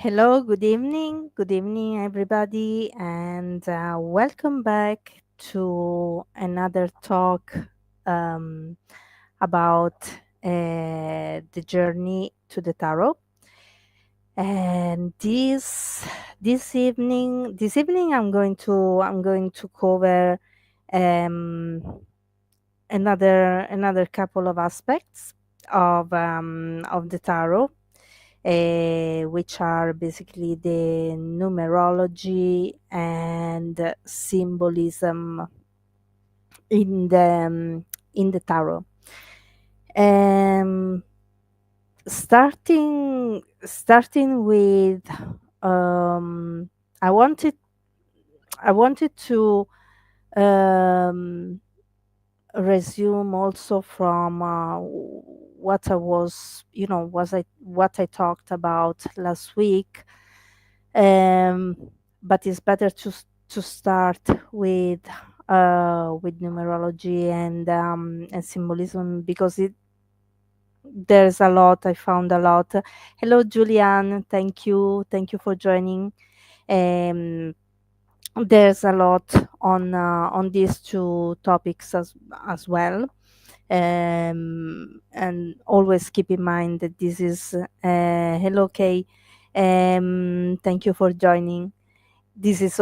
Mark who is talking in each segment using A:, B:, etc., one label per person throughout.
A: Hello, good evening, everybody, and welcome back to another talk um, about the journey to the tarot. And this evening, I'm going to cover um, another couple of aspects of the tarot, which are basically the numerology and symbolism in the tarot. Um, starting with, um, I wanted I wanted to um, resume also from what I was, what I talked about last week. Um, but it's better to start with numerology and symbolism because there's a lot. I found a lot. Hello, Julian. Thank you for joining. Um, there's a lot on these two topics as well. And always keep in mind that this is hello, Kay. Thank you for joining. This is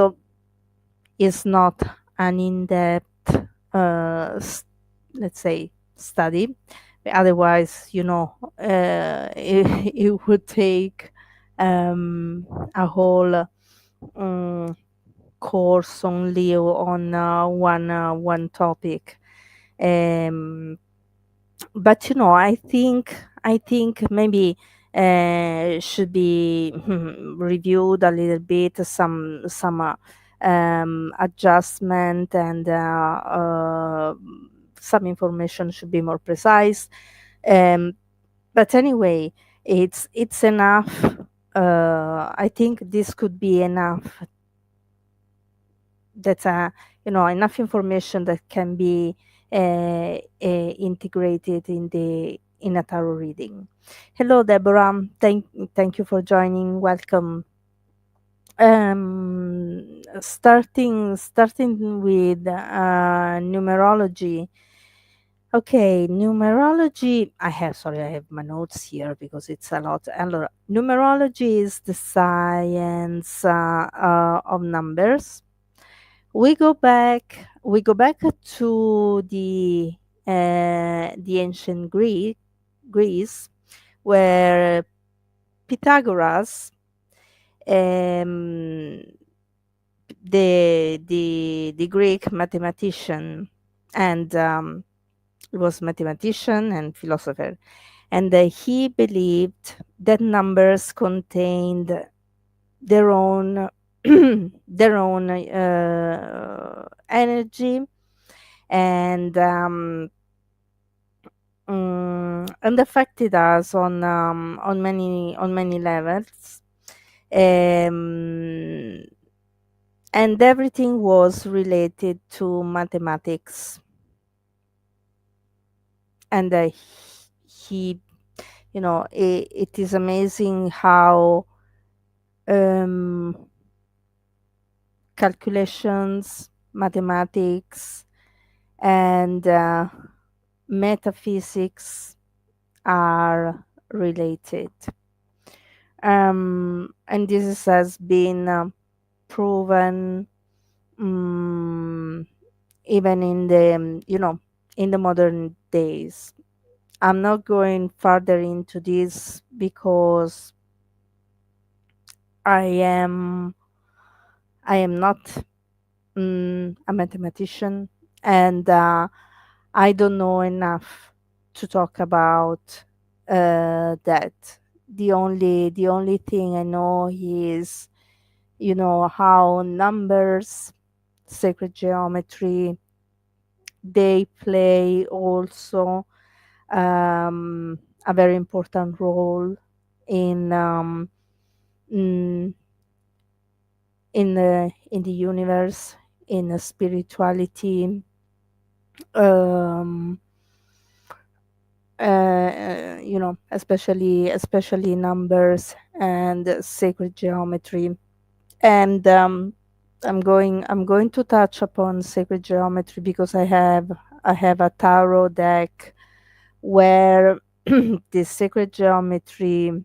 A: not an in-depth, let's say, study. Otherwise, it would take a whole um, course only on one topic. Um, but I think maybe should be reviewed a little bit, some adjustment, and some information should be more precise. um, but anyway, it's enough. I think this could be enough. That's enough information that can be integrated in a tarot reading. Hello, Deborah. Thank you for joining. Welcome. Starting with numerology. Okay, numerology. I have my notes here because it's a lot. Numerology is the science of numbers. We go back to the ancient Greece, where Pythagoras, um, the Greek mathematician, and he was mathematician and philosopher, and he believed that numbers contained their own their own energy, and affected us on many levels. um, and everything was related to mathematics. And he it is amazing how um, calculations, mathematics, and metaphysics are related. And has been proven, um, even in the modern days. I'm not going further into this because I am I am not a mathematician, and I don't know enough to talk about that. The only thing I know is, how numbers, sacred geometry, they play also a very important role in mm, in the universe, in spirituality. um, especially numbers and sacred geometry. And I'm going to touch upon sacred geometry because I have a tarot deck where the sacred geometry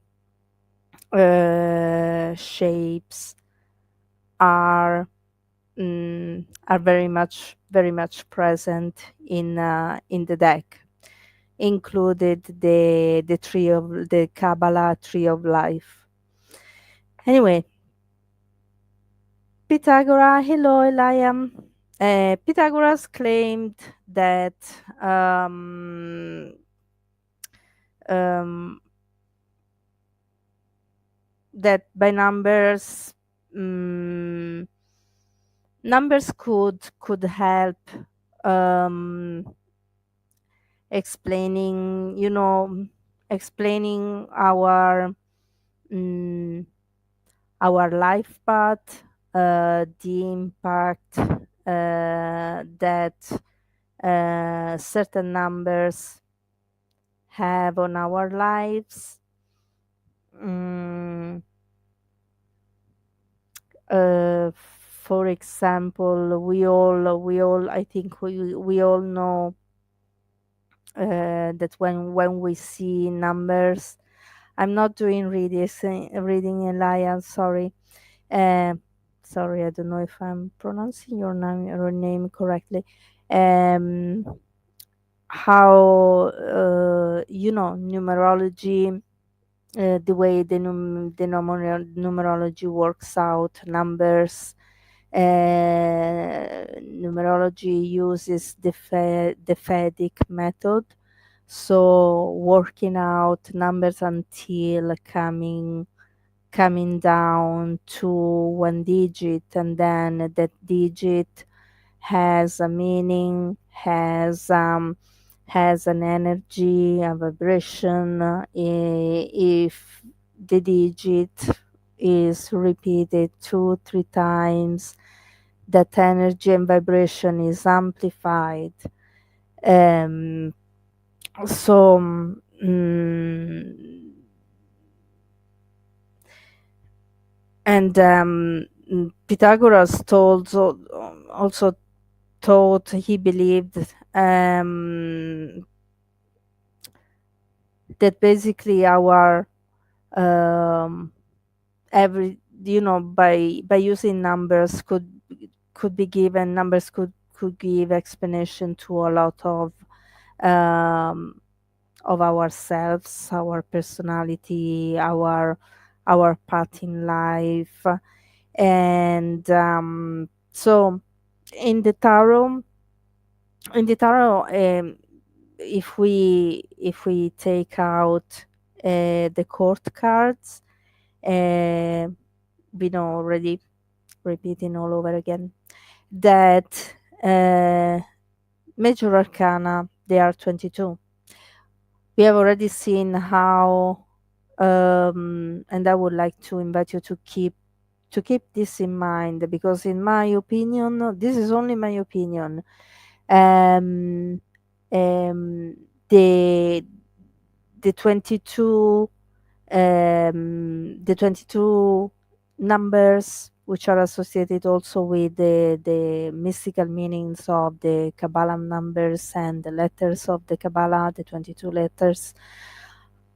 A: shapes are are very much present in the deck, included the tree of the Kabbalah tree of life. Anyway, Pythagoras, hello, Eliam. Pythagoras claimed that um, um, that by um, numbers could help um, explaining, explaining mm, our life path, the impact that certain numbers have on our lives. Mm, for example, I think we all know that when we see numbers, I'm not doing reading alliance. Sorry, uh, sorry. I don't know if I'm pronouncing your name correctly. Um, how numerology, the way numerology works out numbers. Numerology uses the Vedic method, so working out numbers until coming down to one digit, and then that digit has a meaning, has an energy, a vibration. If the digit is repeated 2 3 times, that energy and vibration is amplified. um, so mm, and Pythagoras also thought, he believed, that basically our um, every by using numbers could be given numbers could give explanation to a lot um, of ourselves, our personality, our path in life. And so in the tarot in the tarot if we take out the court cards, uh, we know already, repeating all over again, that major arcana, they are 22. We have already seen how, and I would like to invite you to keep this in mind, because in my opinion, this is only my opinion. um, um, the the 22 the 22 numbers, which are associated also with the mystical meanings of the Kabbalah numbers and the letters of the Kabbalah, the 22 letters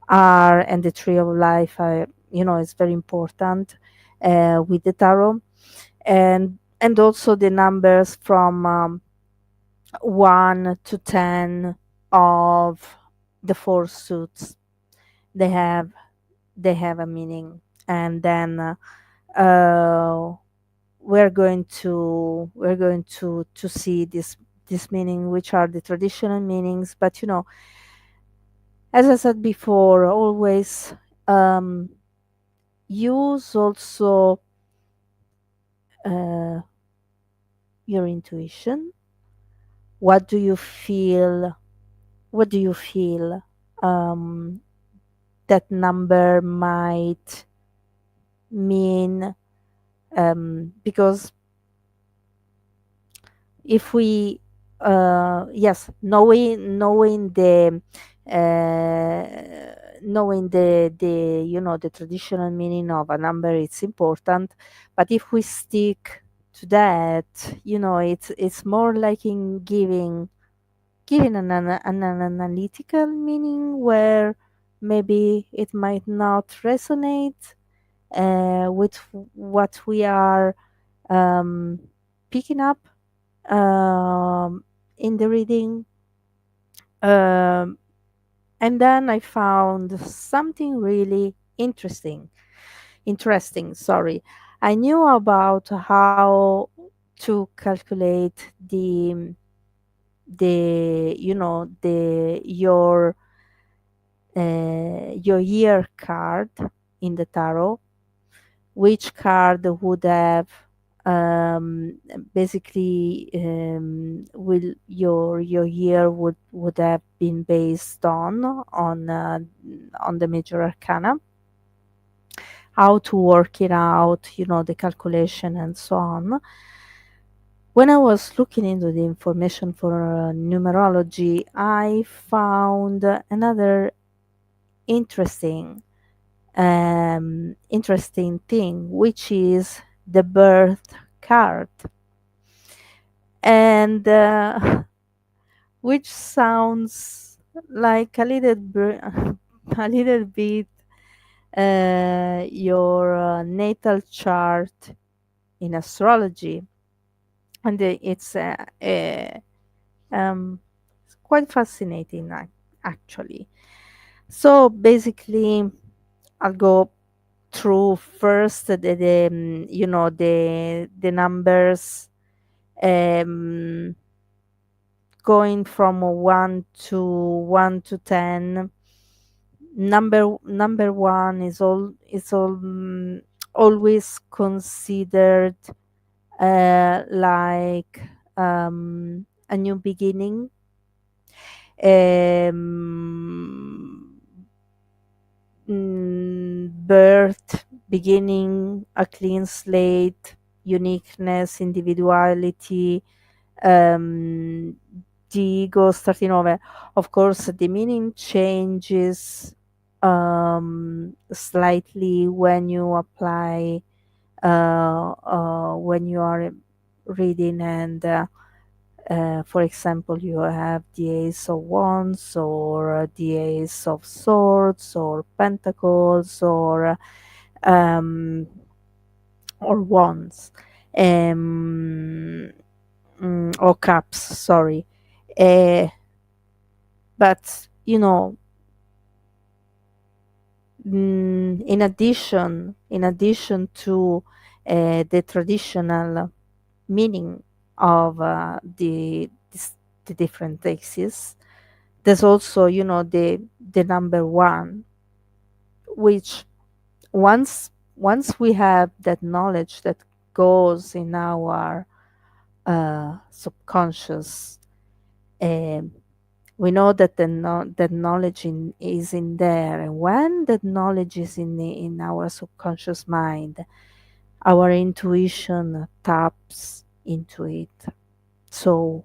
A: are, and the tree of life, is very important with the tarot. And also the numbers from 1 to 10 of the four suits, they have a meaning. And then uh, we're going to see this meaning, which are the traditional meanings. But as I said before, always um, use also uh, your intuition. What do you feel? What do you feel um, that number might mean? Because if we yes, knowing the Knowing the the traditional meaning of a number, it's important, but if we stick to that, it's more like in giving an analytical meaning where maybe it might not resonate with what we are um, picking up in the reading. Um, and then I found something really interesting. Sorry, I knew about how to calculate the your year card in the tarot, which card would have um, basically will your year would have been based on the major arcana, how to work it out, the calculation and so on. When I was looking into the information for numerology, I found another interesting interesting thing, which is the birth card, and which sounds like a little bit your natal chart in astrology, and um, it's quite fascinating actually. So basically, I'll go through first the numbers, um, going from 1 to 10. Number one is always considered like a new beginning, um, birth, beginning, a clean slate, uniqueness, individuality, um, the ego starting over. Of course, the meaning changes slightly when you apply, when you are reading, and for example, you have the Ace of Wands, or the Ace of Swords, or Pentacles, um, or Wands, um, or Cups. Sorry, uh, but in addition to the traditional meaning of the different axes, there's also the number one, which once we have that knowledge that goes in our subconscious, um, we know that that knowledge is in there, and when that knowledge is in our subconscious mind, our intuition taps into it. So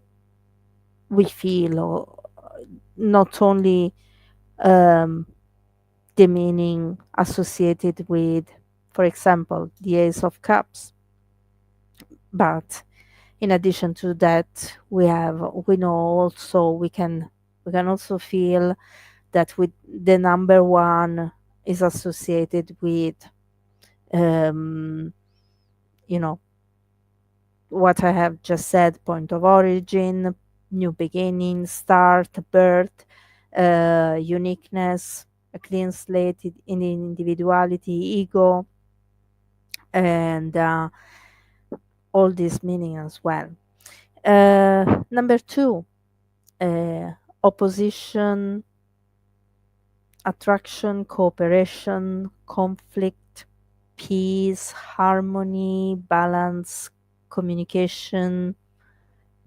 A: we feel not only um, the meaning associated with, for example, the Ace of Cups, but in addition to that, we know also we can also feel that with the number one is associated with um, you know what I have just said: point of origin, new beginning, start, birth, uniqueness, a clean slate in individuality, ego, and all this meaning as well. Number two, uh, opposition, attraction, cooperation, conflict, peace, harmony, balance, communication,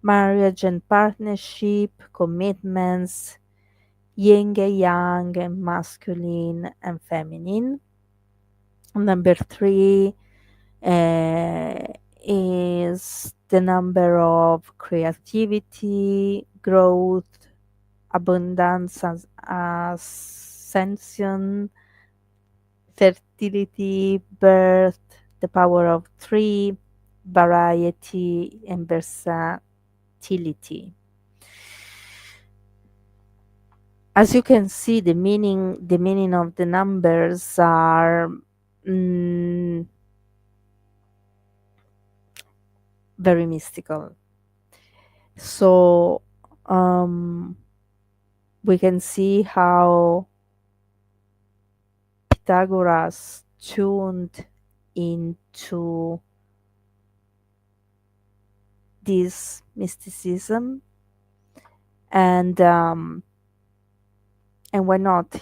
A: marriage and partnership, commitments, yin and yang, and masculine and feminine. Number three is the number of creativity, growth, abundance, ascension, fertility, birth, the power of three, variety, and versatility. As you can see, the meaning of the numbers are mm, very mystical. So um, we can see how Pythagoras tuned into this mysticism, and why not?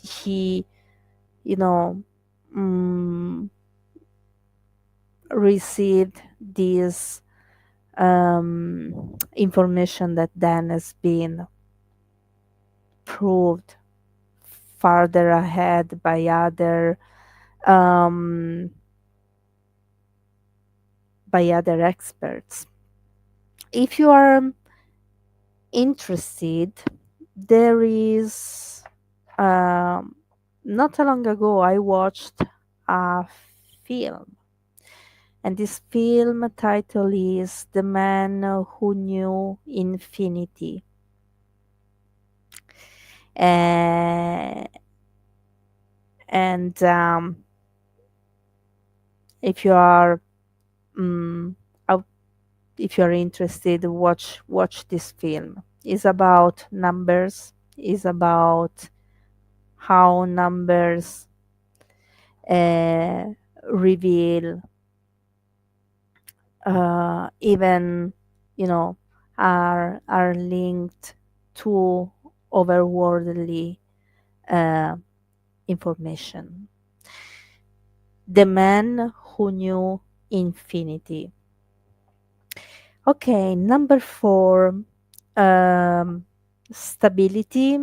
A: He, you know, mm, received this information that then has been proved farther ahead um, by other experts. If you are interested, there is um, not long ago I watched a film, and this film title is The Man Who Knew Infinity. Uh, and if you are um, if you are interested, watch this film. It's about numbers. It's about how numbers uh, reveal even, you know, are linked to overworldly uh, information. The Man Who Knew Infinity. Okay, number four, um, stability,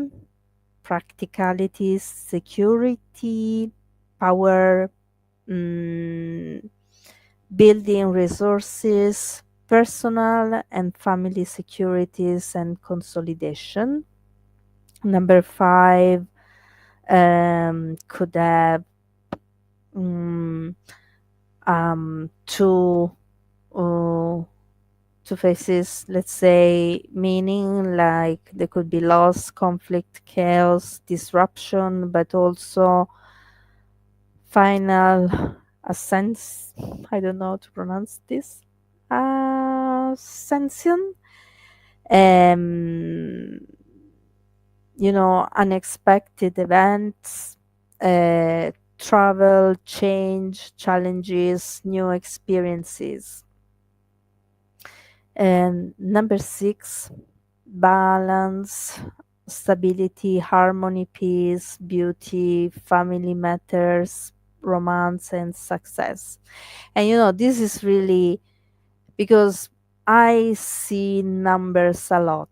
A: practicality, security, power, mm, building resources, personal and family securities and consolidation. Number five, could have mm, two uh, two faces, let's say, meaning like there could be loss, conflict, chaos, disruption, but also final ascens. I don't know how to pronounce this. Ascension. Um, Unexpected events, travel, change, challenges, new experiences. And number six, balance, stability, harmony, peace, beauty, family matters, romance, and success. And this is really because I see numbers a lot.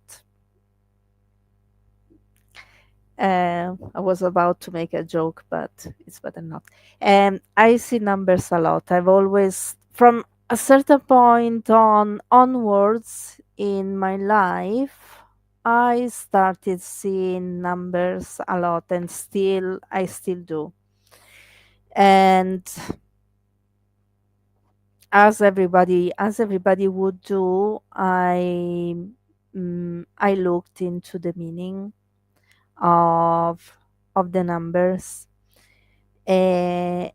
A: I was about to make a joke, but it's better not. I see numbers a lot. I've always, from a certain point onwards in my life, I started seeing numbers a lot, and I still do. And as everybody would do, I looked into the meaning of the numbers. Uh,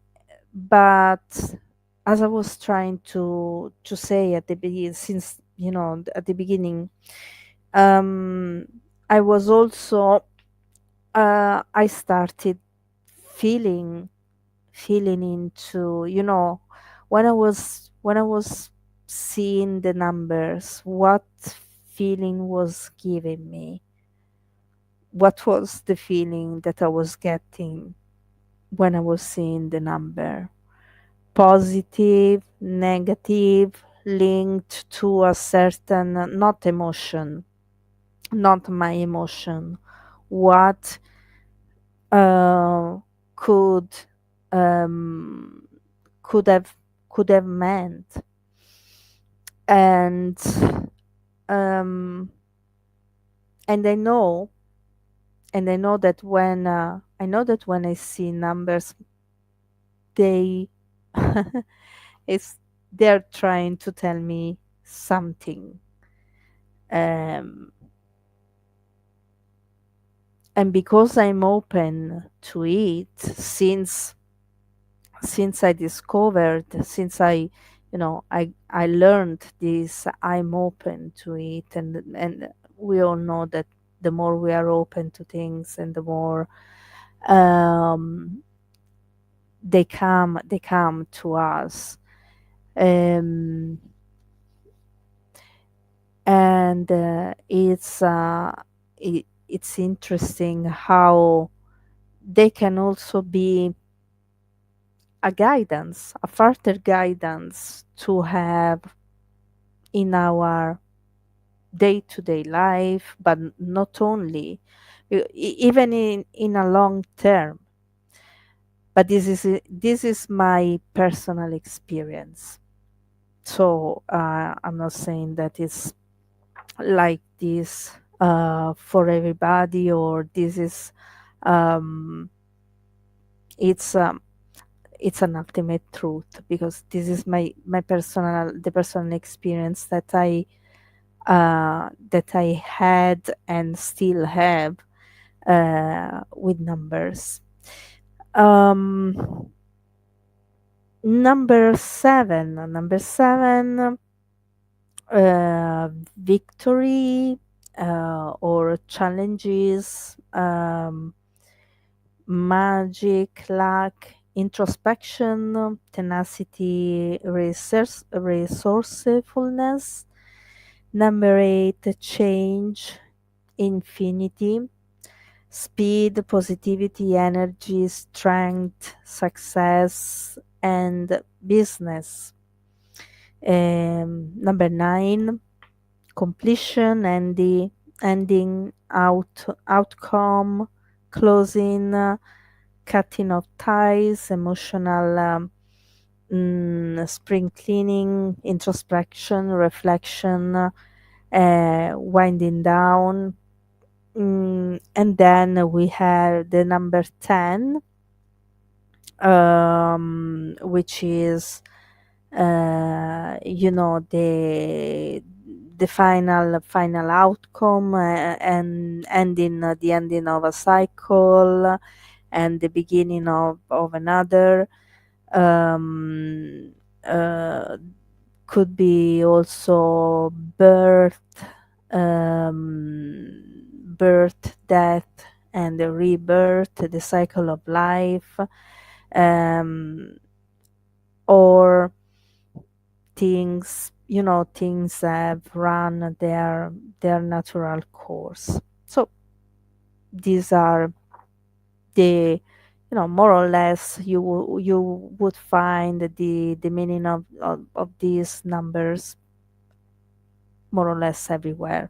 A: but as I was trying to say at the beginning, since at the beginning, um, I was also I started feeling into when I was seeing the numbers, what feeling was giving me, what was the feeling that I was getting when I was seeing the number. Positive, negative, linked to a certain, not emotion, not my emotion. What uh, could um, could have could have meant, and um, and I know that when I see numbers, they it's they're trying to tell me something. Um, and because I'm open to it since I discovered, since I learned this, I'm open to it, and we all know that the more we are open to things, and the more um, they come to us. Um, and it's interesting how they can also be a guidance, a further guidance to have in our day-to-day life, but not only, even in a long term. But this is my personal experience. So I'm not saying that it's like this for everybody, or this is um, it's um, it's an ultimate truth, because this is my personal the personal experience that I had and still have with numbers. Um, number seven, victory or challenges, magic, luck, introspection, tenacity, resourcefulness. Number eight, change, infinity, speed, positivity, energy, strength, success, and business. Number nine, completion, ending, outcome, closing, cutting of ties, emotional spring cleaning, introspection, reflection, winding down. And then we have the number 10, which is the final outcome, and the ending of a cycle, and the beginning of another. um, uh, could be also birth, death, and the rebirth, the cycle of life, um, or things have run their natural course. So these are the more or less you would find the meaning of these numbers more or less everywhere.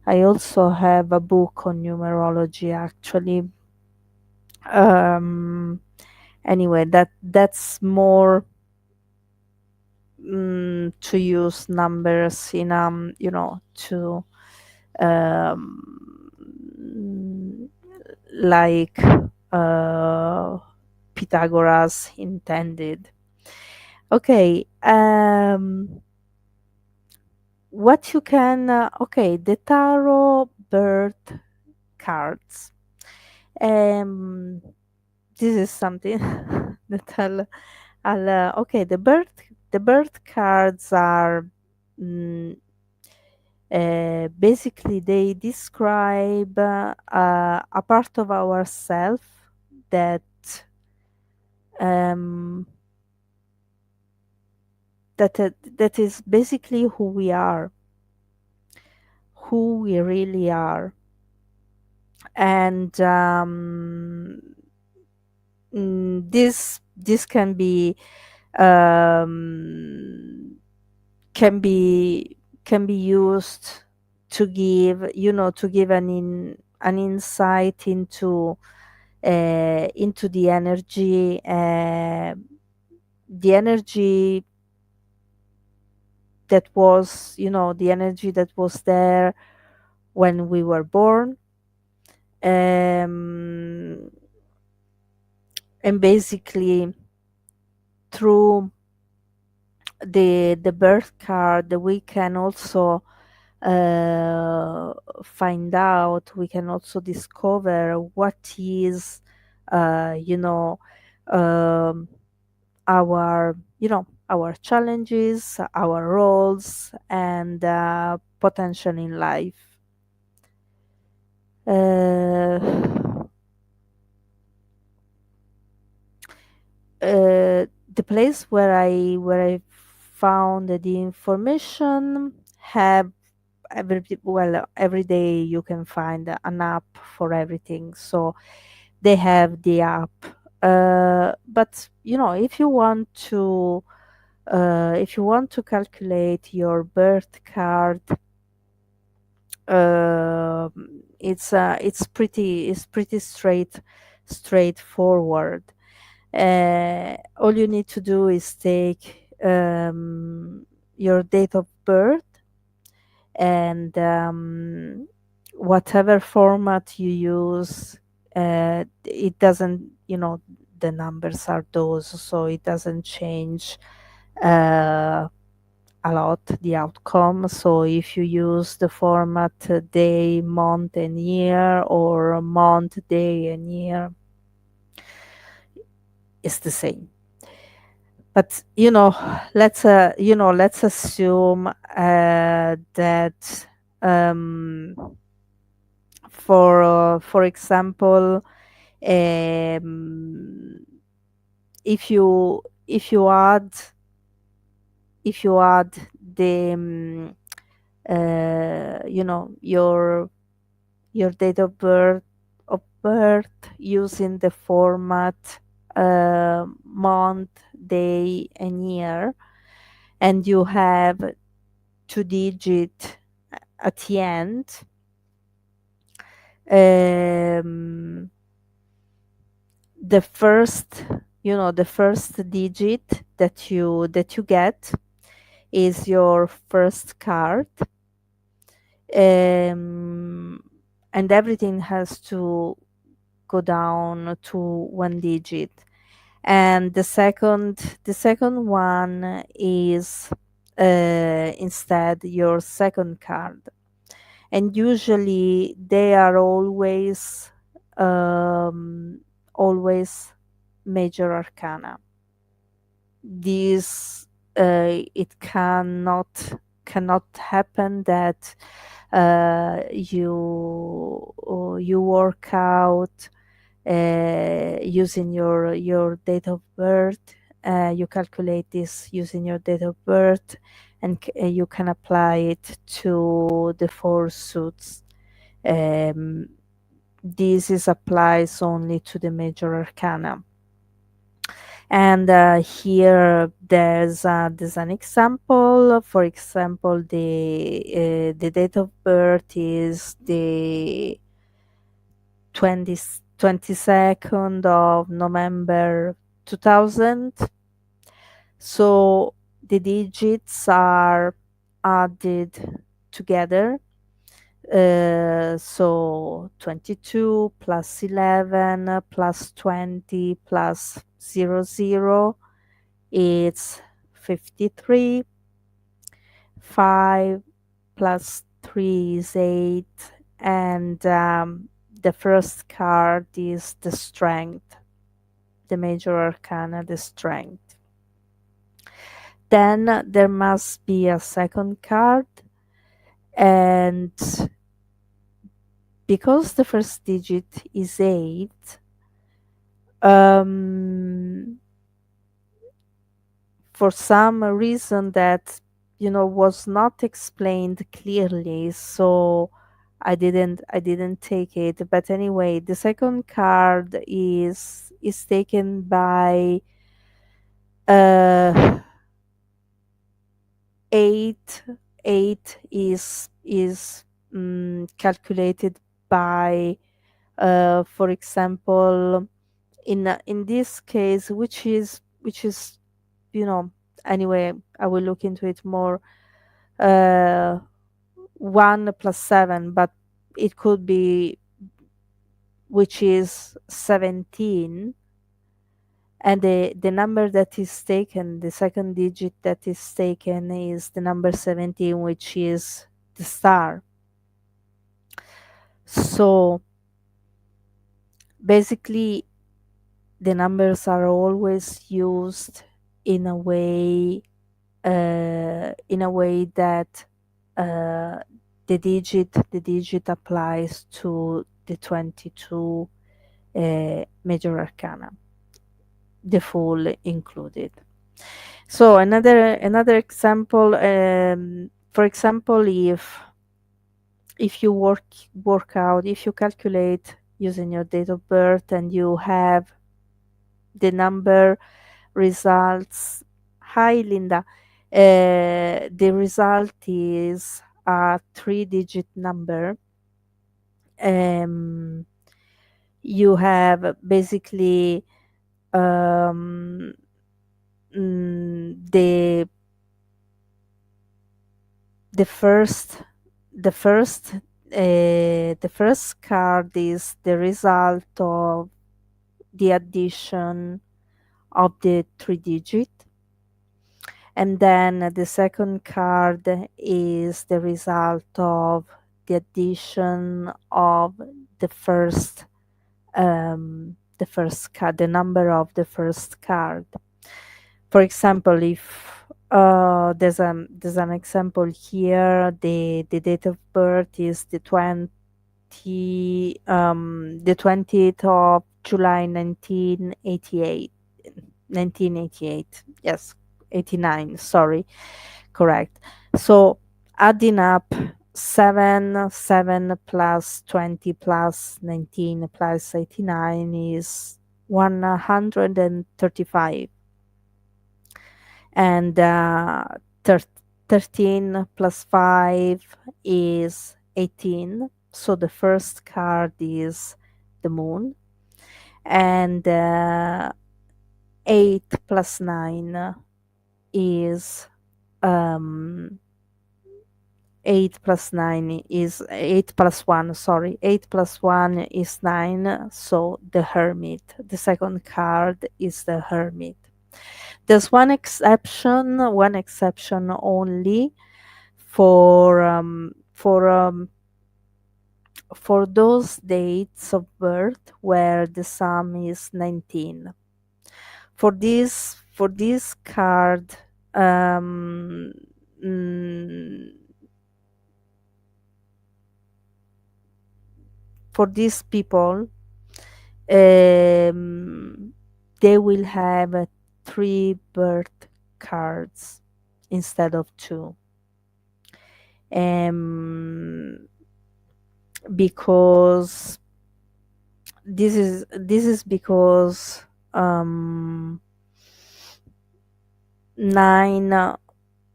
A: I also have a book on numerology, actually. um Anyway, that's more to use numbers in to um like uh Pythagoras intended. Okay, what you can okay, the tarot birth cards. um this is something that okay, the birth cards are mm, basically they describe a part of ourself that um, that is basically who we really are. And this um, can be can be used to give an insight into the energy that was there when we were born. Um, and basically, through the birth card, we can also find out, we can also discover what is, you know, um, our, our challenges, our roles, and potential in life. Uh, the place where I found the information have every day you can find an app for everything. So they have the app. But if you want to calculate your birth card, it's pretty straightforward. All you need to do is take your date of birth, and whatever format you use, it doesn't, the numbers are those, so it doesn't change uh, a lot the outcome. So if you use the format day, month, and year, or month, day, and year, it's the same. But let's assume that, um, for example, um, if you add the your date of birth using the format month, day, and year, and you have two digit at the end. um, the first digit that you get is your first card, um, and everything has to go down to one digit. And the second one is instead your second card, and usually they are always major arcana. This it cannot happen that you work out using your date of birth. You calculate this using your date of birth, and you can apply it to the four suits. Um, this is applies only to the major arcana. And here there's an example. For example, the date of birth is the 20 22nd of November 2000. So the digits are added together. So 22 plus 11 plus 20 plus 00, it's 53. 5 plus 3 is 8. And the first card is the strength, the major arcana, the strength. Then there must be a second card, and because the first digit is 8, um, for some reason that was not explained clearly, so I didn't take it. But anyway, the second card is taken by uh 8. 8 is calculated by, for example, in this case, which is you know anyway, I will look into it more. uh 1 plus 7, but it could be, which is 17, and the number that is taken, the second digit that is taken, is the number 17, which is the star. So basically, the numbers are always used in a way, that uh, the digit applies to the 22 major arcana, the full included. So another example, for example, if you work out, if you calculate using your date of birth and you have the number results. Hi, Linda. The result is a three-digit number. Um, you have basically, um, mm, the the first the first the first card is the result of the addition of the three digit. And then the second card is the result of the addition of the first card, the number of the first card. For example, if there's an example here, the date of birth is the 20th of July 1988. 1988, yes, 89, sorry, correct. So adding up 7 plus 20 plus 19 plus 89 is 135, and 13 plus 5 is 18. So the first card is the moon, and 8 plus 9 is, um 8 plus 9 is 8 plus 1, sorry, 8 plus 1 is 9. So the hermit, the second card is the hermit. There's one exception only for, for those dates of birth where the sum is 19. For this card, um, mm, for these people, um, they will have three birth cards instead of two, um, because this is because, um, 9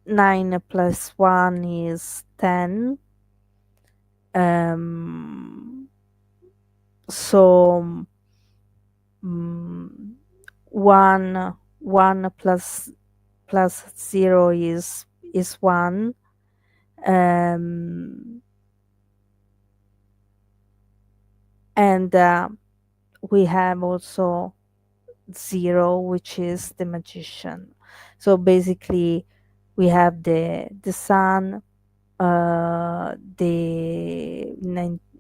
A: 9 plus 1 is 10. um, so, mm, 1 plus 0 is 1. um, and we have also 0, which is the magician. So basically, we have the sun, the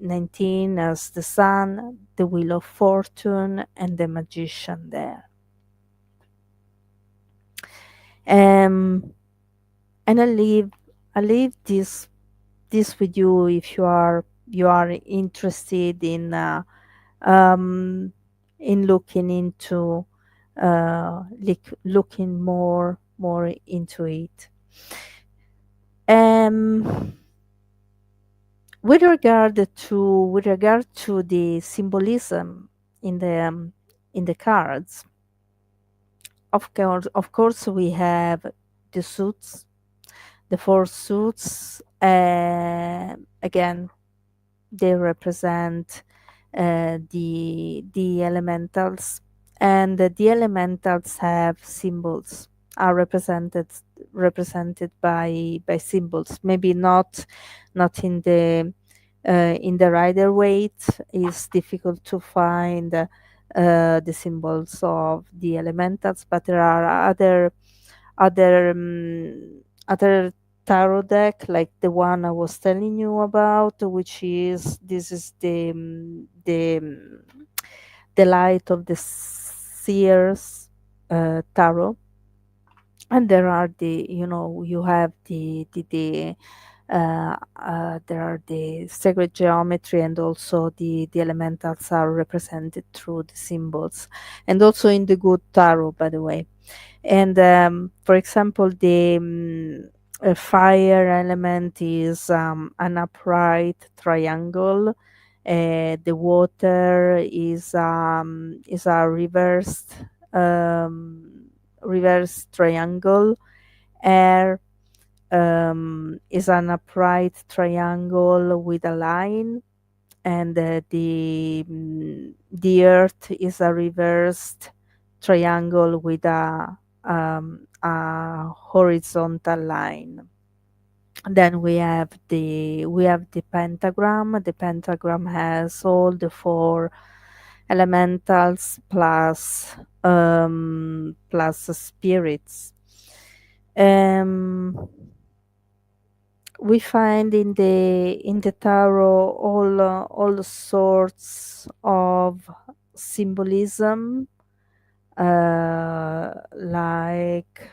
A: 19 as the sun, the wheel of fortune, and the magician there. Um, and I leave this with you if you are interested um, in looking into, looking more into it. Um, with regard to the symbolism in the cards, of course, we have the suits, the four suits. Again, they represent the elementals, and the elementals have symbols, are represented by symbols, maybe not in the In the Rider Waite, it's difficult to find the symbols of the elementals, but there are other tarot deck, like the one I was telling you about, which is this is the light of the seers tarot. And there are you have there are the sacred geometry, and also the elementals are represented through the symbols, and also in the good tarot, by the way. And for example, the fire element is an upright triangle. The water is a um, reversed triangle. Air is an upright triangle with a line, and the earth is a reversed triangle with a horizontal line. Then we have the pentagram. The pentagram has all the four elementals plus spirits. Um, we find in the tarot all sorts of symbolism, like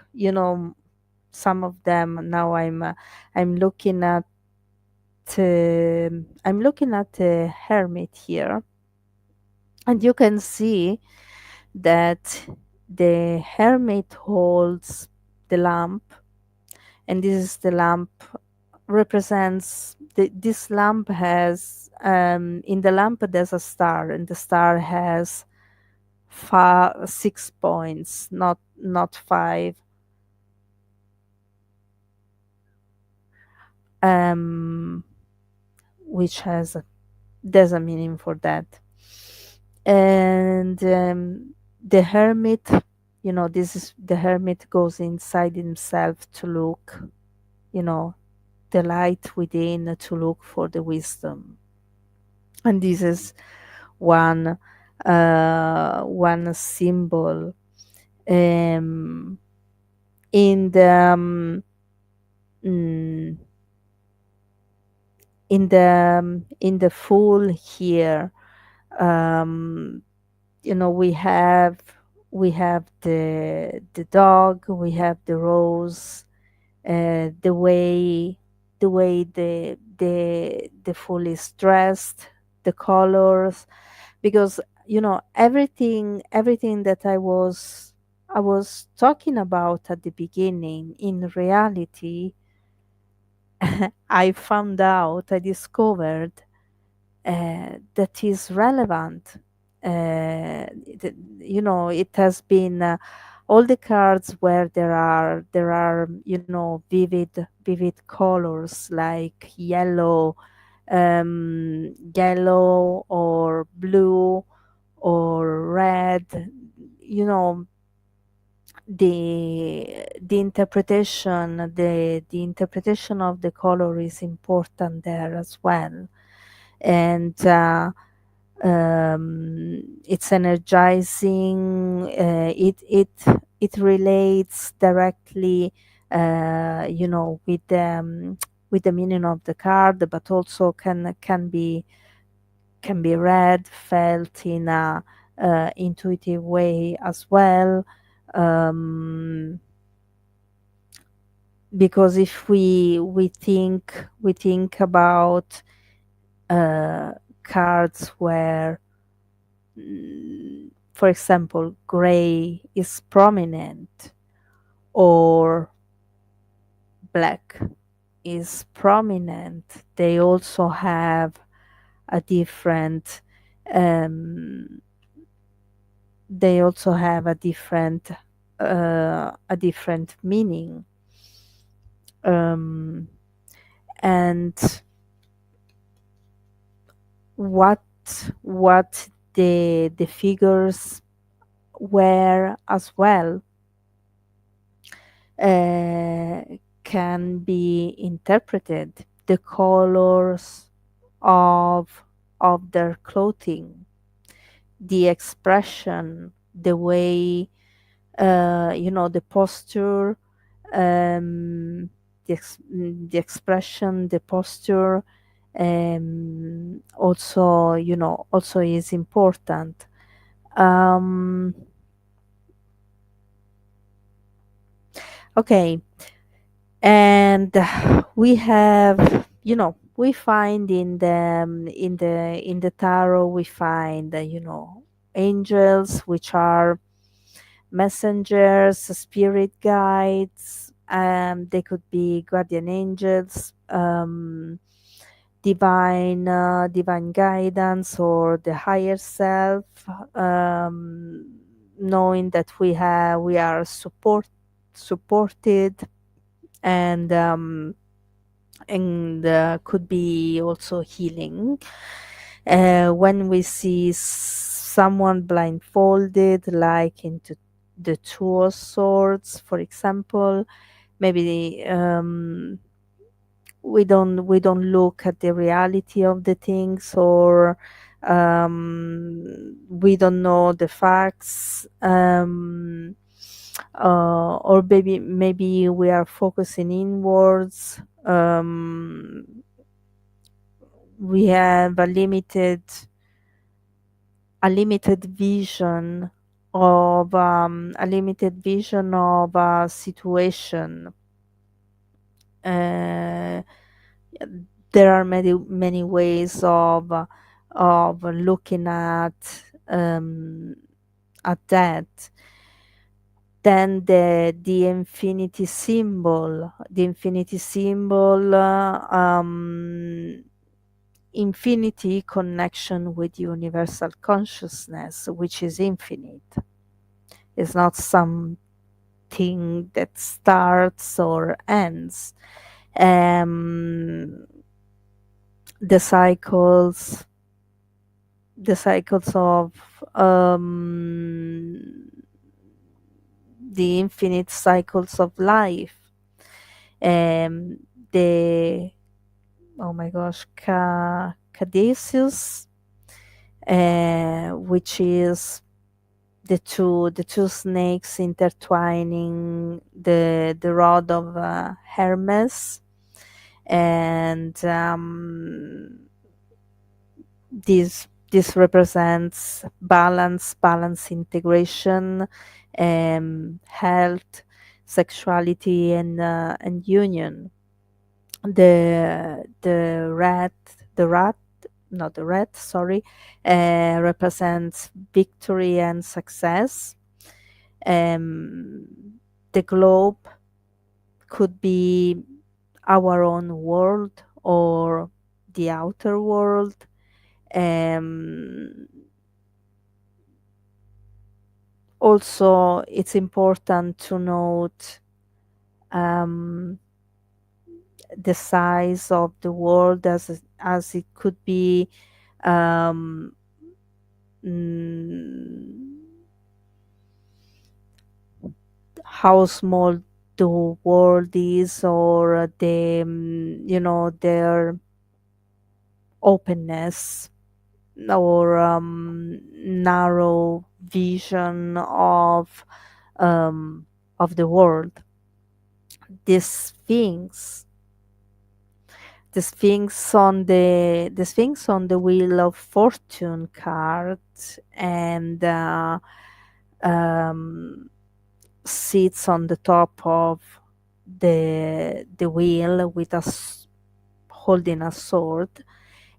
A: some of them. Now I'm looking at the hermit here, and you can see that the hermit holds the lamp, and this is the lamp represents this lamp has in the lamp there's a star, and the star has 6 points, not five. um which has there's a meaning for that. And the hermit, this is the hermit goes inside himself to look, you know the light within, to look for the wisdom. And this is one symbol. um, in the mm, in the fool here, um, we have the dog, we have the rose, the way the fool is dressed, the colors, because everything that I was talking about at the beginning, in reality, I discovered that is relevant. It has been all the cards where there are vivid colors, like yellow or blue or red. you know the interpretation of the color is important there as well. And it's energizing. It relates directly, with the meaning of the card, but also can be read, felt in a intuitive way as well. Um, because if we think about uh, cards where, for example, gray is prominent, or black is prominent, they also have a different um, they also have a different meaning. um, and what what the figures were as well uh, can be interpreted. The colors, of their clothing, the expression, the way, the posture, um, the expression, the posture, also, also is important. Um, okay, and we have, we find in the tarot, we find, angels, which are messengers, spirit guides. They could be guardian angels, divine guidance, or the higher self, um, knowing that we are supported, and could be also healing. When we see someone blindfolded, like into the Two of Swords, for example, maybe we don't look at the reality of the things, or we don't know the facts, or maybe we are focusing inwards. We have a limited vision of a situation. uh, there are many ways of looking um, at that. Then the infinity symbol, infinity connection with universal consciousness, which is infinite. It's not something that starts or ends. Um, the cycles, of the infinite cycles of life. Um, the Oh my gosh, Caduceus, which is the two snakes intertwining the rod of Hermes, and this represents balance, integration, health, sexuality, and union. The rat, not the rat, sorry, represents victory and success. um, the globe could be our own world, or the outer world. um, Also, it's important to note um, the size of the world, as it could be, um, mm, how small the world is, or their openness, or narrow vision of the world. These things, the Wheel of Fortune card, and um, sits on the top of the wheel, with holding a sword.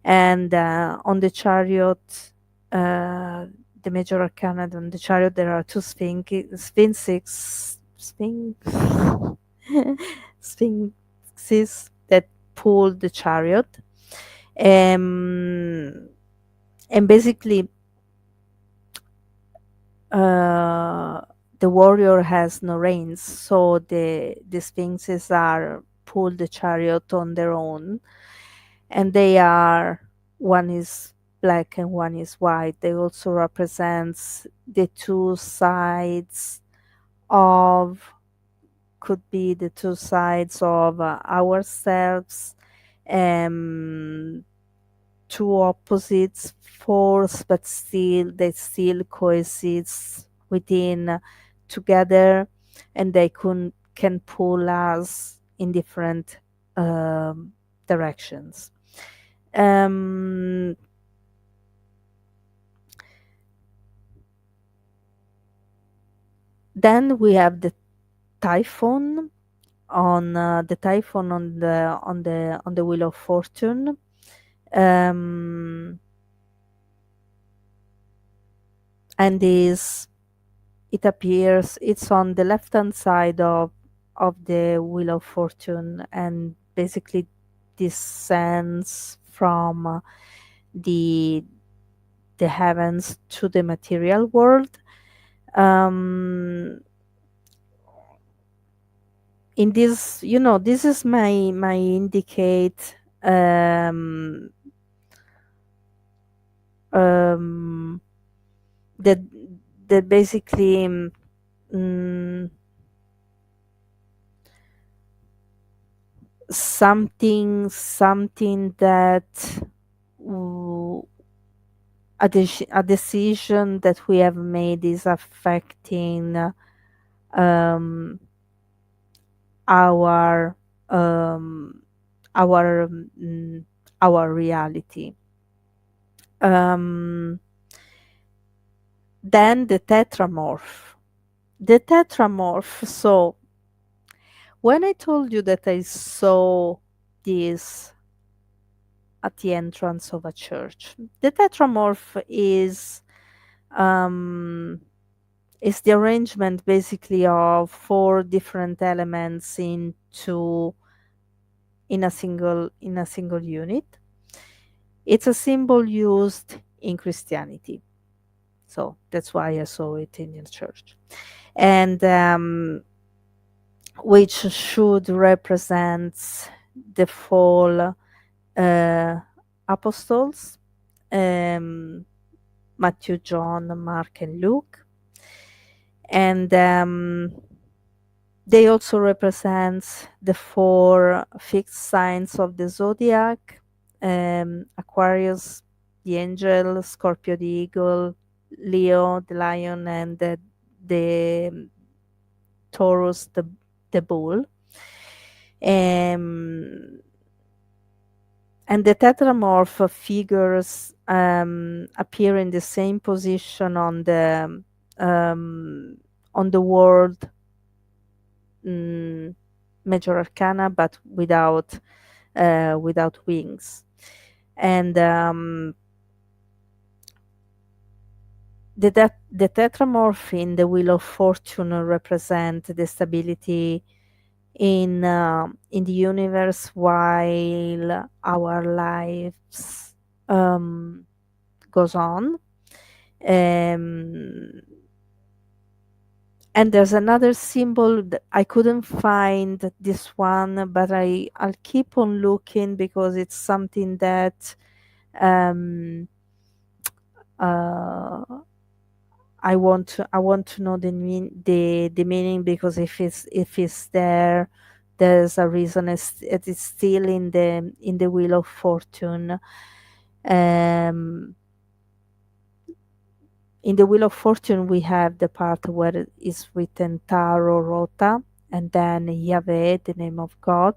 A: And on the chariot, uh, the major arcana on the chariot, there are two sphinxes that pull the chariot. um, and basically, uh, the warrior has no reins, so the sphinxes are pull the chariot on their own, and they are, one is black and one is white. They also represents the two sides of, could be the two sides of ourselves. um two opposites force, but still they still coexist within together, and they can pull us in different um, directions. Um, then we have typhoon the typhoon on the wheel of fortune. um, and is it appears it's on the left hand side of the wheel of fortune, and basically descends from the the heavens to the material world. um, in this, this is my indicate, um, that basically, mm, something that, w- a decision that we have made is affecting, um, our um, our mm, our reality. Um, then the tetramorph. The tetramorph. So when I told you that I saw this at the entrance of a church, the tetramorph um, is the arrangement basically of four different elements in a single unit. It's a symbol used in Christianity, so that's why I saw it in the church, and which should represent the four uh, apostles, um, Matthew, John, Mark, and Luke. And they also represent the four fixed signs of the zodiac: Aquarius, the angel; Scorpio, the eagle; Leo, the lion; and the Taurus, the bull. Um, and the tetramorph figures appear in the same position um, on the world, mm, major arcana, but without wings. And the tetramorph in the wheel of fortune represent the stability in the universe while our lives goes on. Um, and there's another symbol that I couldn't find this one, but I'll keep on looking because it's something that um, uh, I want to know the meaning, because if it's there, there's a reason. It's still in the wheel of fortune. Um, in the wheel of fortune, we have the part where it is written Taro Rota, and then Yahweh, the name of God,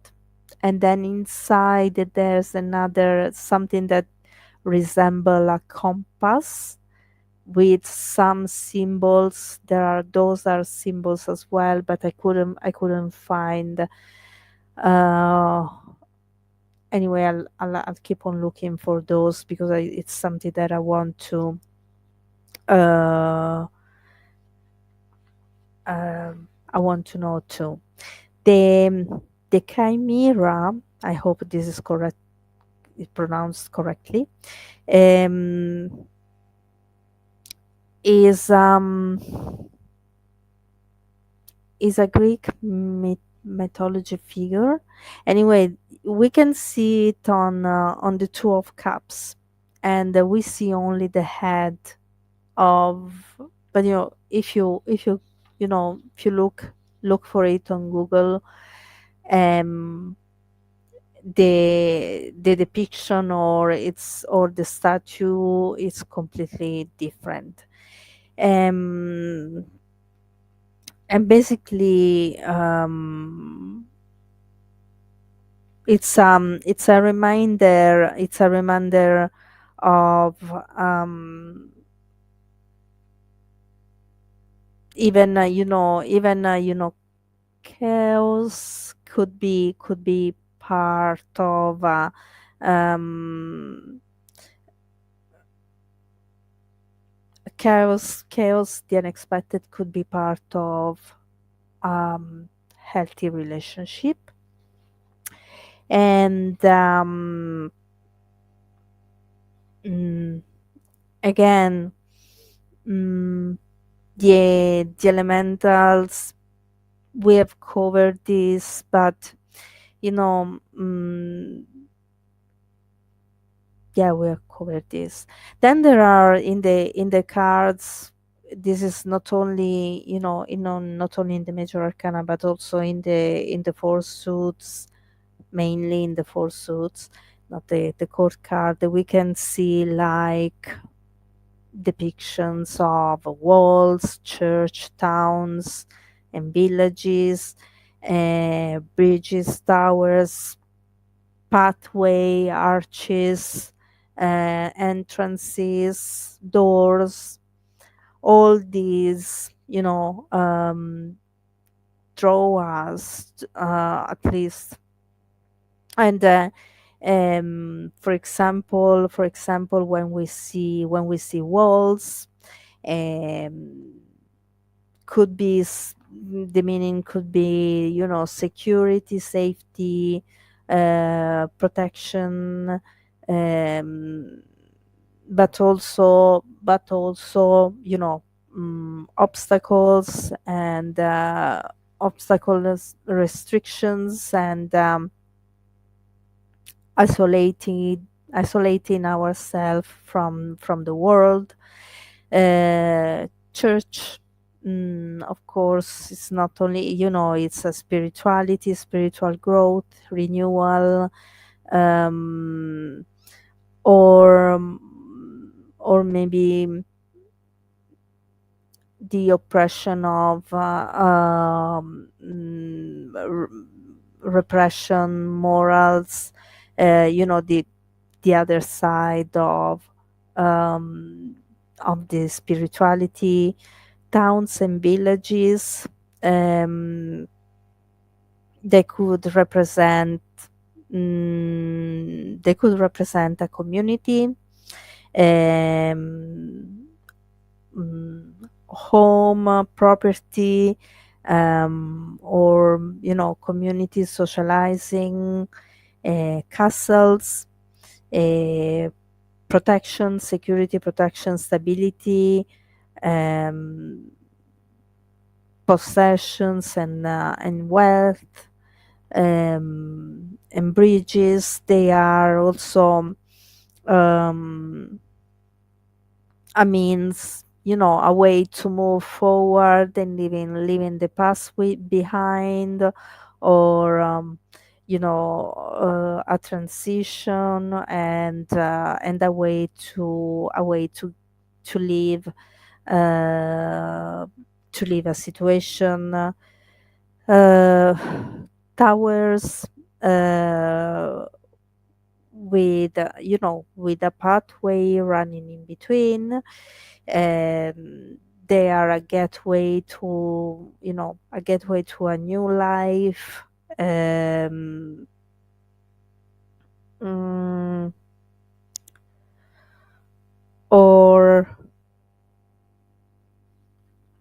A: and then inside there's another something that resemble a compass with some symbols. Those are symbols as well, but I couldn't find. Uh, anyway, I'll keep on looking for those, because it's something that uh, I want to know too. The chimera. I hope this is correct. It's pronounced correctly. Um, is is a Greek mythology figure. Anyway, we can see it on the Two of Cups, and we see only the head of. But if you look for it on Google, um, the depiction or the statue is completely different. Um, and basically, it's a reminder of, even chaos could be part of, um chaos, the unexpected could be part of, healthy relationship. And mm, again, mm, the elementals, we have covered this, but you know yeah, we have covered this. Then there are in the cards, this is not only, not only in the major arcana, but also in the four suits, mainly in the four suits, not the court card. We can see like depictions of walls, church, towns, and villages, bridges, towers, pathway, arches, entrances, doors. All these, draw us, at least. And for example, when we see walls, um, the meaning could be, security, safety, protection, um, but also, obstacles and, obstacles, restrictions, and, isolating isolating ourselves from the world. Church, of course, it's not only, it's a spirituality, spiritual growth, renewal, um, or maybe the oppression of, repression, morals, the other side of the spirituality. Towns and villages, um, they could represent a community, um, home, property, or, community socializing, castles, uh, protection, security, protection, stability, um, possessions, and wealth, and bridges. They are also, um, a means, a way to move forward and leaving the past behind, or, a transition, and a way to live, uh, a situation. uh, Towers, uh, with a pathway running in between. They are a gateway to a new life. um, mm, or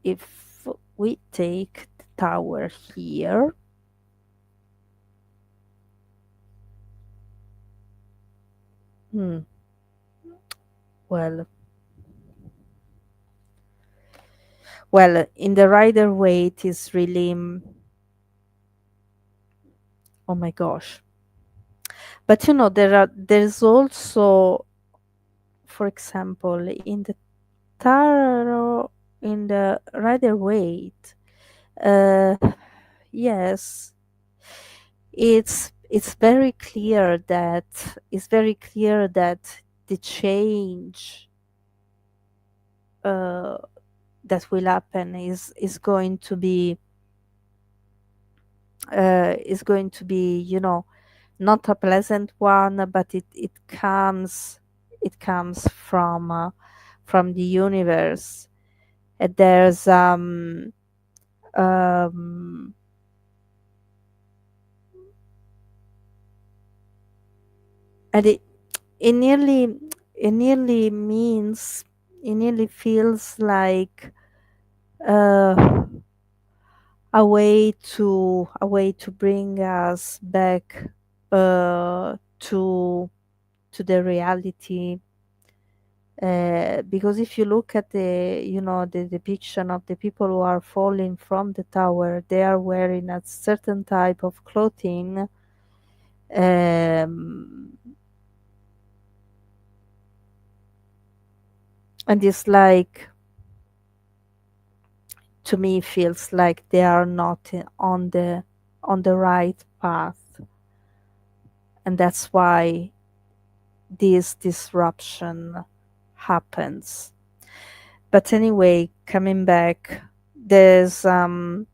A: if we take the tower here, hmm, well, in the Rider Waite, it is really, oh my gosh. But there's also, for example, in the tarot, in the Rider Waite, uh yes, it's very clear that the change uh, that will happen is going to be, not a pleasant one, but it comes from the universe. There's um and it nearly it nearly means it nearly feels like uh a way to bring us back to the reality. Because if you look at the depiction of the people who are falling from the tower, they are wearing a certain type of clothing, um, and it's like, to me, feels like they are not on the right path, and that's why this disruption happens. But anyway, coming back, there's the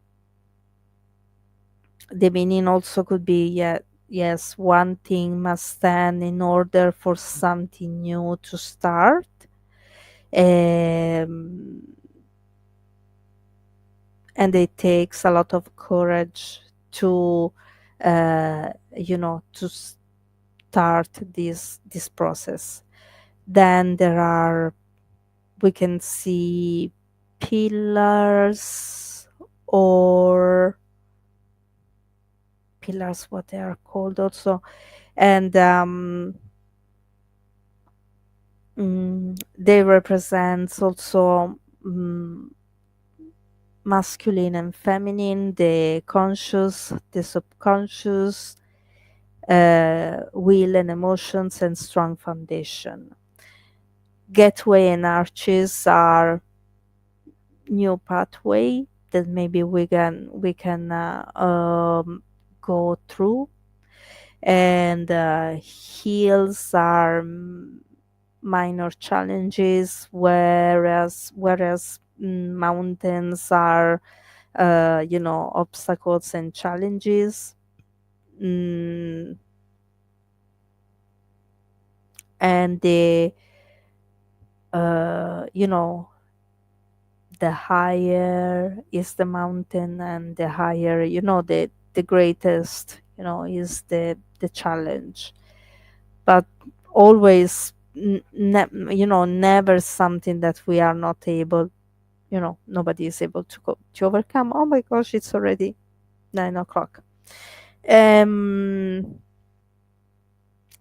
A: meaning also could be, yeah, yes, one thing must stand in order for something new to start. Um, and it takes a lot of courage to to start this process. Then there are, we can see pillars, or pillars, what they are called also. And they represent also, masculine and feminine, the conscious, the subconscious, will and emotions, and strong foundation. Gateway and arches are new pathway that maybe we can go through. And hills are minor challenges, whereas mountains are obstacles and challenges. mm, and uh, you know the higher is the mountain, and the higher, the greatest, is the challenge. But always, never something that we are not able, nobody is able to overcome. Oh my gosh, it's already 9 o'clock. um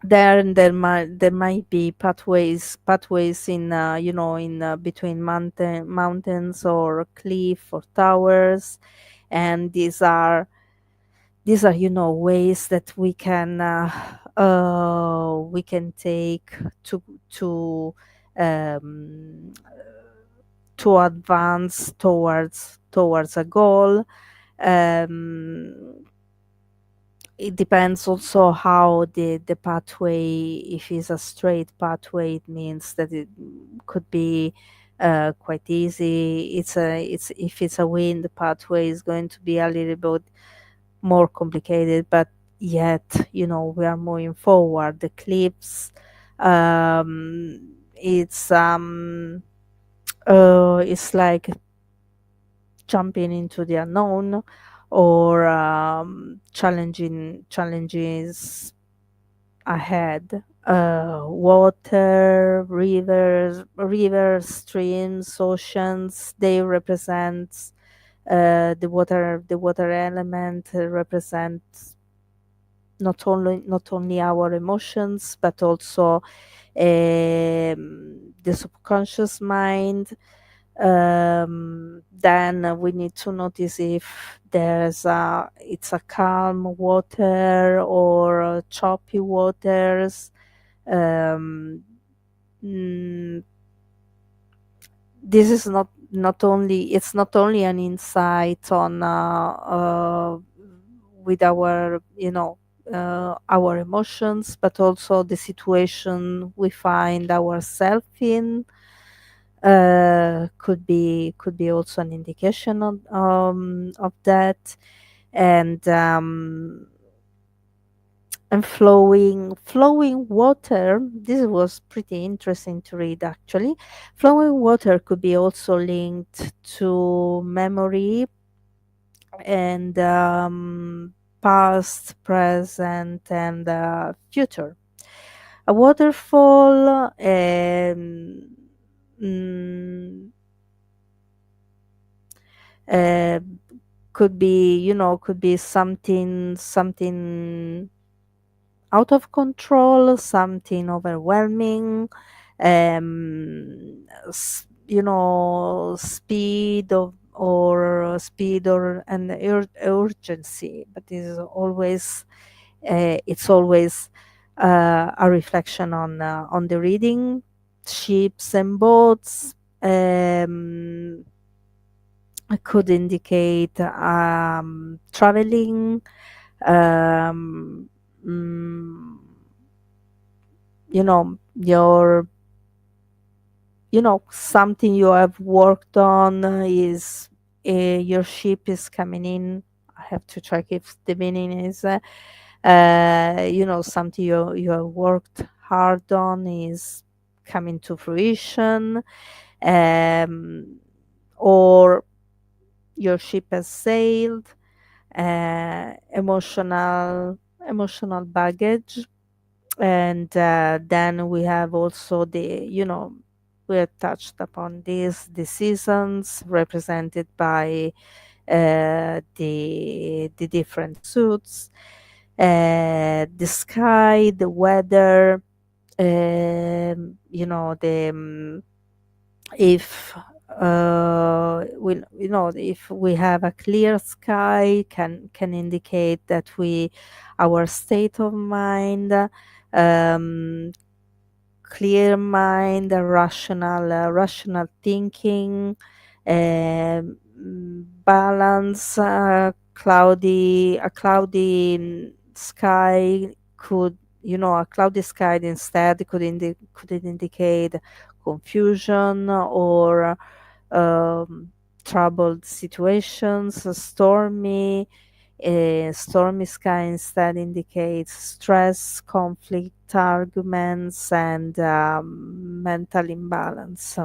A: there might be pathways in, between mountains, or cliff, or towers. And these are ways that we can take to um, to advance towards a goal. um, it depends also how the pathway, if it's a straight pathway, it means that it could be quite easy. It's If it's a wind pathway, it's going to be a little bit more complicated, but yet, we are moving forward. The cliffs, it's like jumping into the unknown, or challenging challenges ahead. Water, streams, oceans, they represent, the water element represents not only our emotions, but also the subconscious mind. Then we need to notice if it's a calm water, or choppy waters. um, mm, this is not only an insight on, with our, our emotions, but also the situation we find ourselves in. Could be also an indication of that. And flowing water, this was pretty interesting to read actually. Flowing water could be also linked to memory and past, present, and future. A waterfall mm, uh, could be, could be something out of control, something overwhelming, speed or an urgency, but it's always a reflection on the reading. Ships and boats could indicate traveling, um, mm, your something you have worked on is your ship is coming in. I have to check if the meaning is something you have worked hard on is coming to fruition, um, or your ship has sailed. Emotional baggage. And then we have also we have touched upon the seasons represented by the different suits, the sky, the weather, the if if we have a clear sky, can indicate that we our state of mind, um, clear mind, rational thinking, balance. A cloudy sky could, a cloudy sky instead could indicate confusion or um, troubled situations. Stormy sky instead indicates stress, conflict, arguments, and mental imbalance.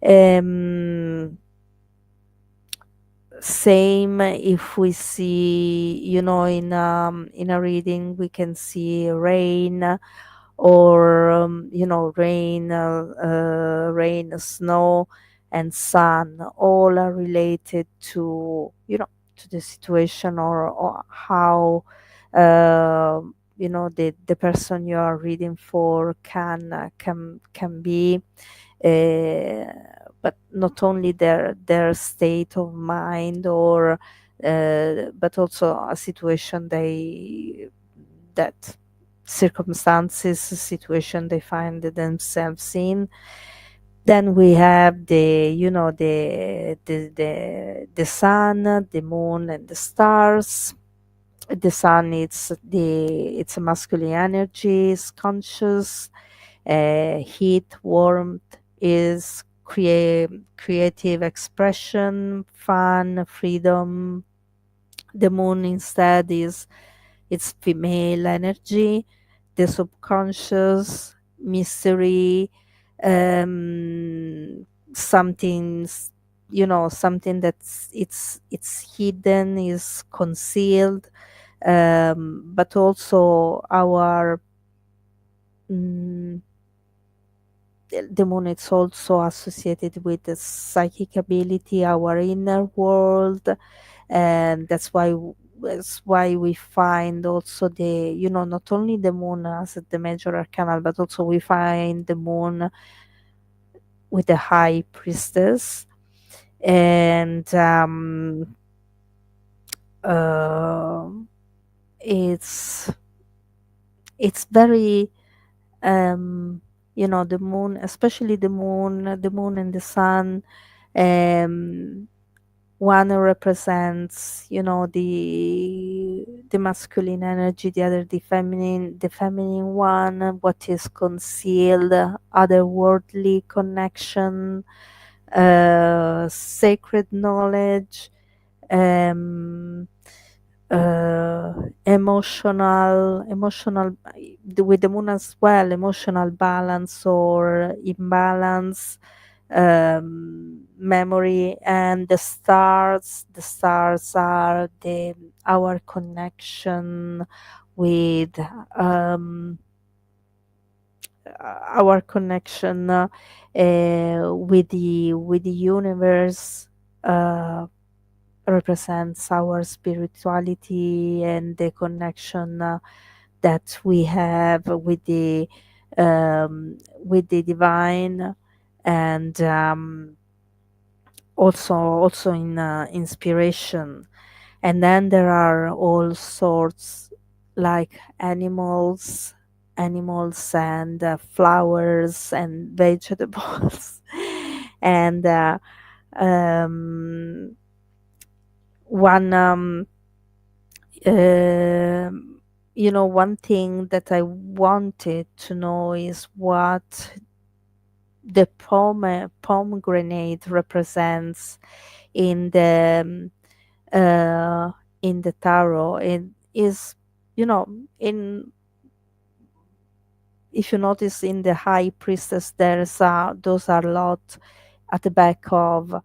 A: Um, Same if we see, in a reading, we can see rain or rain, snow, and sun, all are related to, to the situation, or how the person you are reading for can be, uh, but not only their state of mind, or but also a situation that situation they find themselves in. Then we have the sun, the moon, and the stars. The sun, it's a masculine energy, is conscious. Heat, warmth is creative expression, fun, freedom. The moon instead is it's female energy, the subconscious, mystery, something, something that's it's hidden, is concealed, but also our mm, the moon is also associated with the psychic ability, our inner world, and that's why we find also not only the moon as the major arcana, but also we find the moon with the high priestess. And uh, it's it's very the moon, especially the moon and the sun. um One represents, the masculine energy, the other the feminine one, what is concealed, otherworldly connection, sacred knowledge, um, emotional with the moon as well, emotional balance or imbalance, memory, and the stars are the our connection with um, our connection with the universe, uh, represents our spirituality and the connection that we have with the divine, and also in inspiration. And then there are all sorts, like animals and flowers and vegetables and um, one one thing that I wanted to know is what the pomegranate represents in uh, the tarot. It is, in if you notice in the high priestess, there's those are a lot at the back of.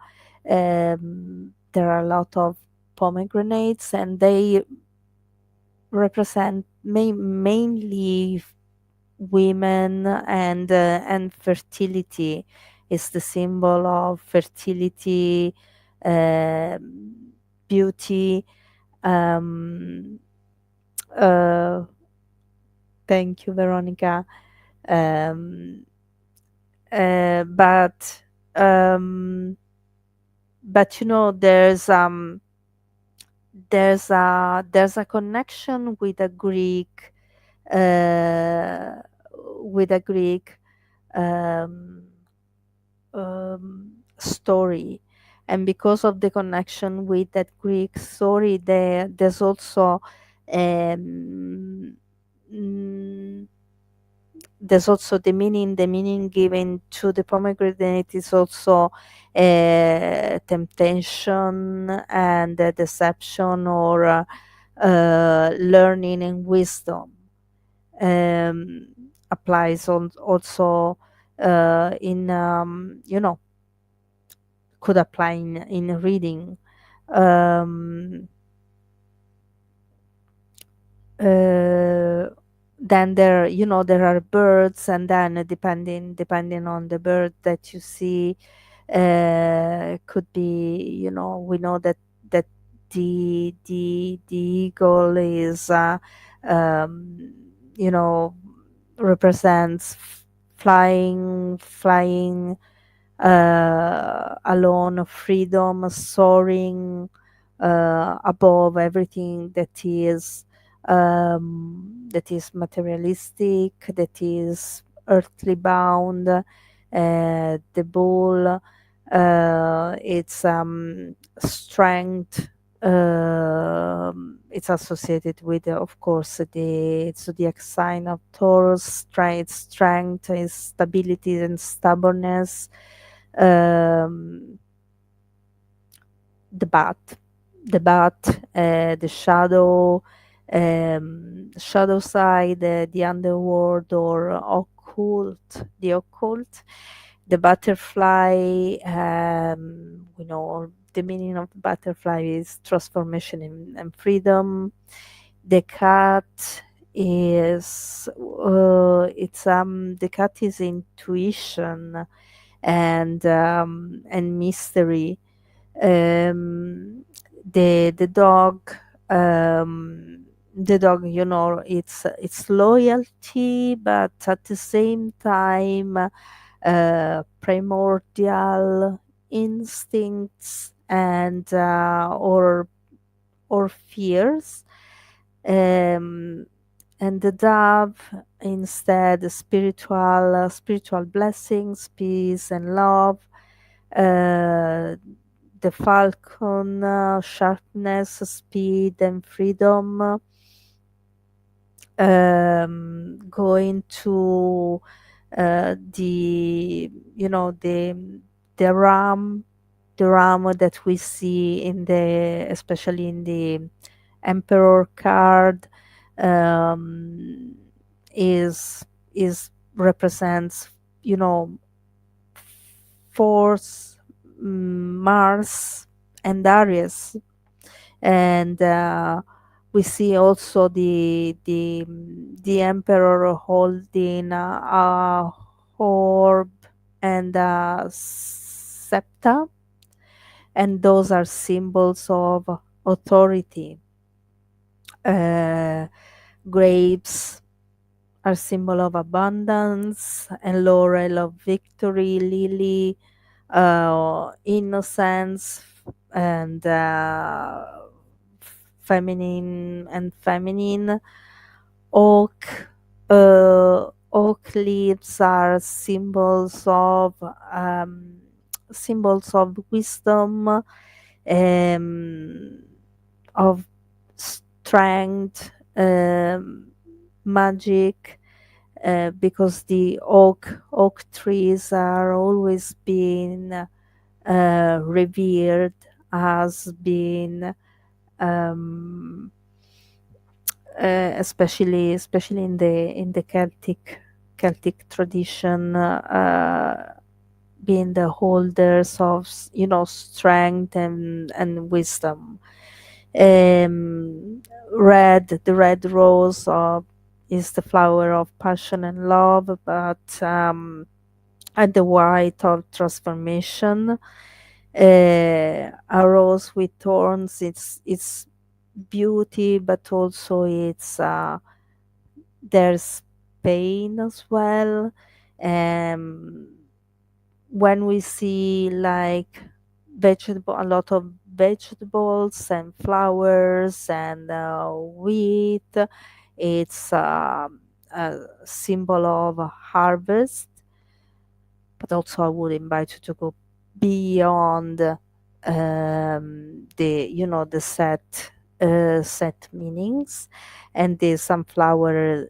A: There are a lot of pomegranates, and they represent mainly women and fertility. Is the symbol of fertility, beauty. Um, uh, Thank you, Veronica. Um, uh, but um, but there's a connection uh, with a Greek um, story, and because of the connection with that Greek story, there's also um, mm, the meaning given to the pomegranate is also temptation and deception, or learning and wisdom. um, Applies also in could apply in reading. um, uh, then there are birds, and then depending on the bird that you see, could be, we know that the eagle is um, you know represents flying alone, freedom, soaring above everything that is materialistic, that is earthly bound. The bull, its strength. It's associated with, of course, the zodiac sign of Taurus. Strength is stability and stubbornness. um, the bat, the shadow side, the underworld, or occult, the butterfly. We know the meaning of butterfly is transformation and freedom. The cat is the cat is intuition and mystery. The dog, it's loyalty, but at the same time primordial instincts or fears. um, and the dove, instead, spiritual blessings, peace and love. uh, the falcon, sharpness, speed and freedom. going to the the ram the ram that we see in the especially in the emperor card, um, is represents, you know, force, Mars and Aries. And we see also the emperor holding a orb and a scepter, and those are symbols of authority. uh, Grapes are symbol of abundance, and laurel of victory, lily, innocence, and feminine. Oak, oak leaves are um, symbols of wisdom, um, of strength, magic, because the oak trees are always been revered as being, um, especially in the Celtic tradition, being the holders of strength and wisdom. um, the red rose is the flower of passion and love, but and the white of transformation. A rose with thorns, it's beauty, but also it's there's pain as well. Um, when we see like a lot of vegetables and flowers and wheat, it's a symbol of a harvest. But also I would invite you to go beyond the the set meanings. And the sunflower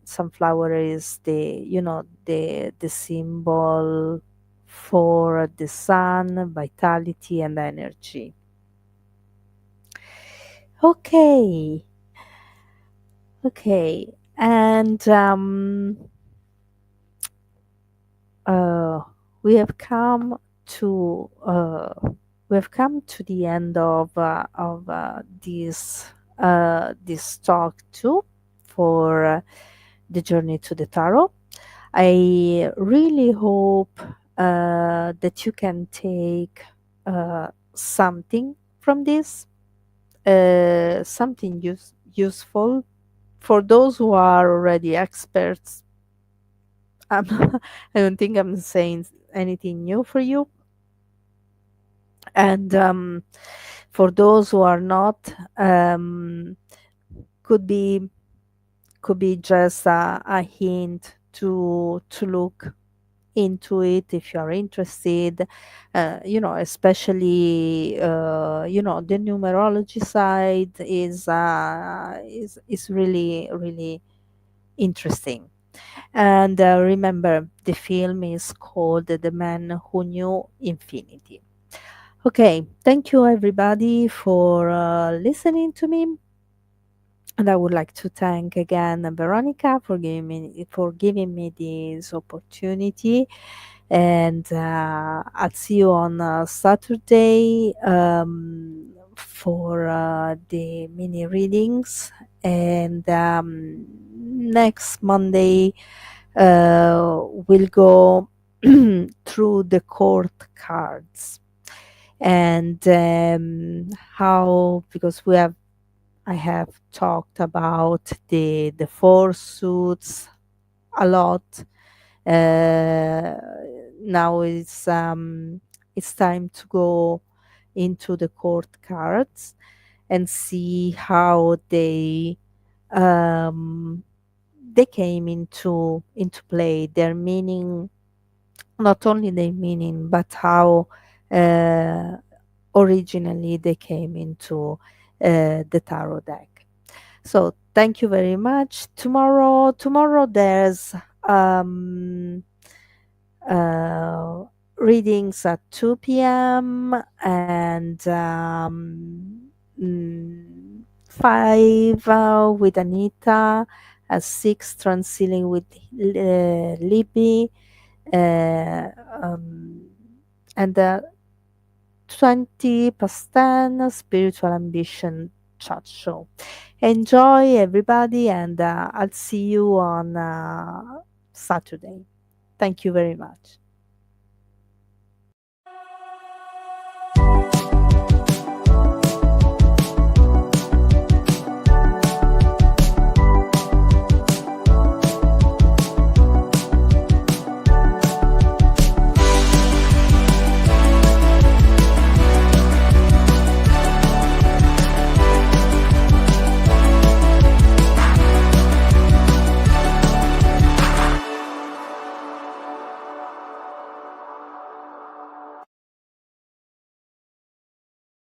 A: is the the symbol for the sun, vitality and energy. Okay, okay. And uh, we have come to the end of this talk too, for the journey to the tarot. I really hope that you can take something from this, something useful. For those who are already experts, I'm, I don't think I'm saying anything new for you. And for those who are not, could be just a hint to look into it if you are interested. Especially the numerology side is really really interesting. And remember, the film is called The Man Who Knew Infinity. Okay, thank you everybody for listening to me. And I would like to thank again Veronica for giving me this opportunity. And I'll see you on Saturday for the mini readings. And next Monday we'll go through the court cards, and how, because I have talked about the four suits a lot. Now it's time to go into the court cards and see how um, they came into play, their meaning, not only their meaning, but how uh, originally they came into the tarot deck. So Thank you very much. Tomorrow there's um, uh, readings at 2 p.m. and 5 with Anita, at 6 Transiling with Libby, uh, um, and 20 past 10 Spiritual Ambition chat show. Enjoy, everybody, and I'll see you on Saturday. Thank you very much.